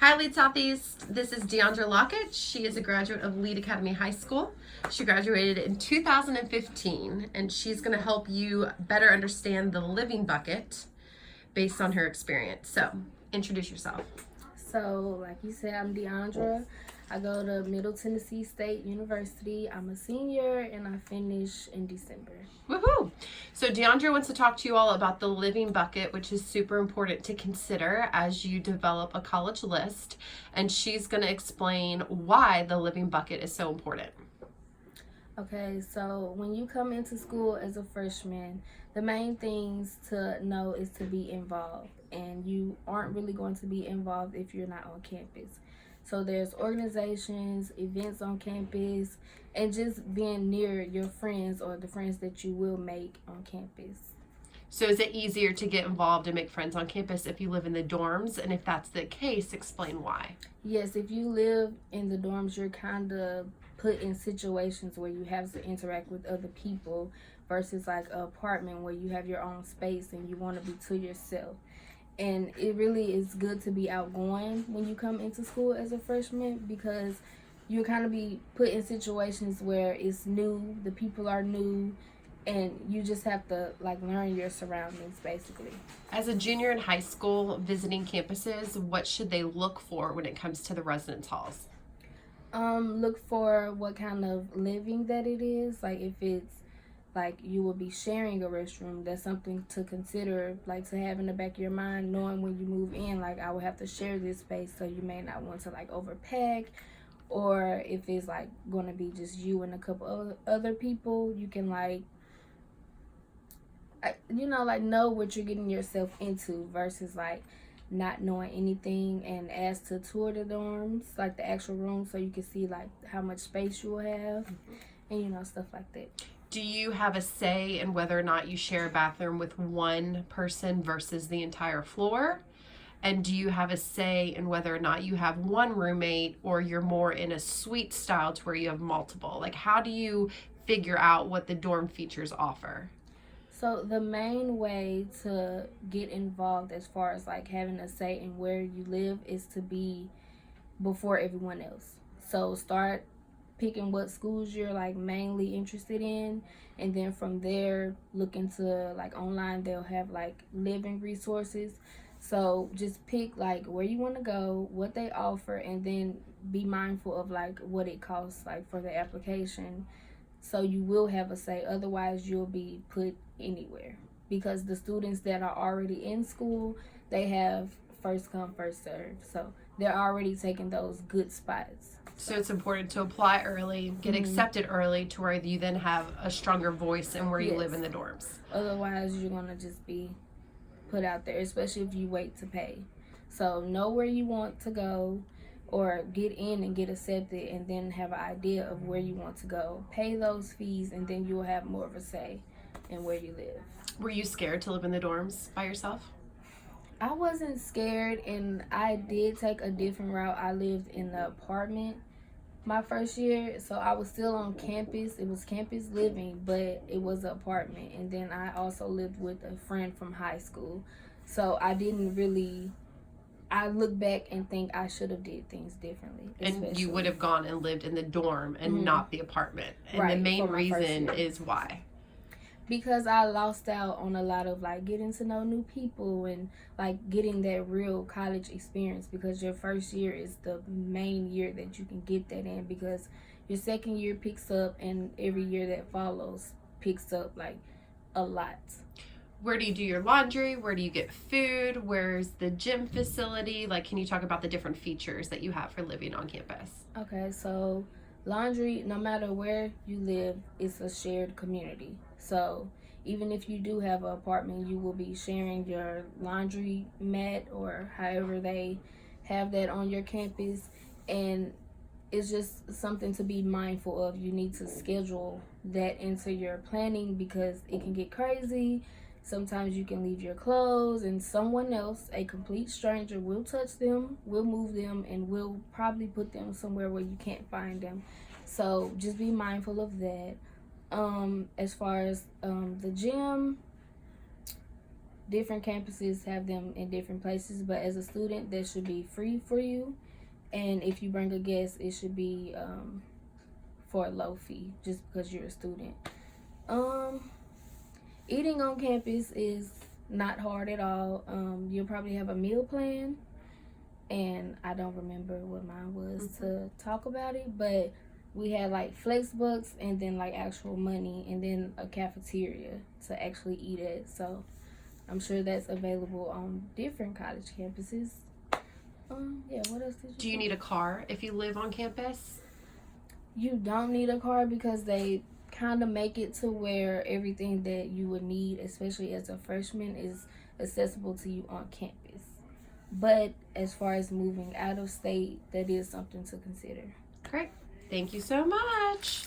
Hi, Lead Southeast. This is Deandra Lockett. She is a graduate of Lead Academy High School. She graduated in 2015, and she's going to help you better understand the living bucket based on her experience. So, introduce yourself. So, like you said, I'm Deandra. I go to Middle Tennessee State University. I'm a senior and I finish in December. Woohoo! So, Deandra wants to talk to you all about the living bucket, which is super important to consider as you develop a college list. And she's going to explain why the living bucket is so important. Okay, so when you come into school as a freshman, the main things to know is to be involved. And you aren't really going to be involved if you're not on campus. So there's organizations, events on campus, and just being near your friends or the friends that you will make on campus. So is it easier to get involved and make friends on campus if you live in the dorms? And if that's the case, explain why. Yes, if you live in the dorms, you're kind of put in situations where you have to interact with other people versus like an apartment where you have your own space and you want to be to yourself. And it really is good to be outgoing when you come into school as a freshman because you kind of be put in situations where it's new, the people are new, and you just have to like learn your surroundings basically. As a junior in high school visiting campuses, what should they look for when it comes to the residence halls? Look for what kind of living that it is. Like if it's like you will be sharing a restroom, that's something to consider, like to have in the back of your mind, knowing when you move in, like I will have to share this space, so you may not want to like overpack. Or if it's like going to be just you and a couple other people, you can like like know what you're getting yourself into versus like not knowing anything, and ask to tour the dorms, like the actual room, so you can see like how much space you will have, and stuff like that. Do you have a say in whether or not you share a bathroom with one person versus the entire floor? And do you have a say in whether or not you have one roommate or you're more in a suite style to where you have multiple? Like, how do you figure out what the dorm features offer? So the main way to get involved as far as like having a say in where you live is to be before everyone else. So start picking what schools you're like mainly interested in, and then from there look into like online, they'll have like living resources. So just pick like where you want to go, what they offer, and then be mindful of like what it costs like for the application, so you will have a say. Otherwise you'll be put anywhere because the students that are already in school, they have first come first serve, so they're already taking those good spots. So it's important to apply early, get accepted early to where you then have a stronger voice in where you live in the dorms. Otherwise, you're going to just be put out there, especially if you wait to pay. So know where you want to go or get in and get accepted, and then have an idea of where you want to go. Pay those fees, and then you'll have more of a say in where you live. Were you scared to live in the dorms by yourself? I wasn't scared, and I did take a different route. I lived in the apartment my first year, so I was still on campus. It was campus living, but it was an apartment. And then I also lived with a friend from high school, so I didn't really, I look back and think I should have did things differently. And you would have gone and lived in the dorm and not the apartment. And Right, the main for my first reason year. is why? Because I lost out on a lot of like getting to know new people and like getting that real college experience, because your first year is the main year that you can get that in, because your second year picks up and every year that follows picks up like a lot. Where do you do your laundry? Where do you get food? Where's the gym facility? Like, can you talk about the different features that you have for living on campus? Okay, so laundry, no matter where you live, it's a shared community. So even if you do have an apartment, you will be sharing your laundry mat or however they have that on your campus. And it's just something to be mindful of. You need to schedule that into your planning because it can get crazy. Sometimes you can leave your clothes and someone else, a complete stranger, will touch them, will move them, and will probably put them somewhere where you can't find them. So just be mindful of that. As far as the gym, different campuses have them in different places, but as a student, that should be free for you. And if you bring a guest, it should be for a low fee, just because you're a student. Eating on campus is not hard at all. You'll probably have a meal plan, and I don't remember what mine was to talk about it, but we had like flex bucks and then like actual money and then a cafeteria to actually eat at. So I'm sure that's available on different college campuses. Yeah, what else did you Do you say? need a car if you live on campus? You don't need a car because they kind of make it to where everything that you would need, especially as a freshman, is accessible to you on campus. But as far as moving out of state, that is something to consider. Great. Thank you so much.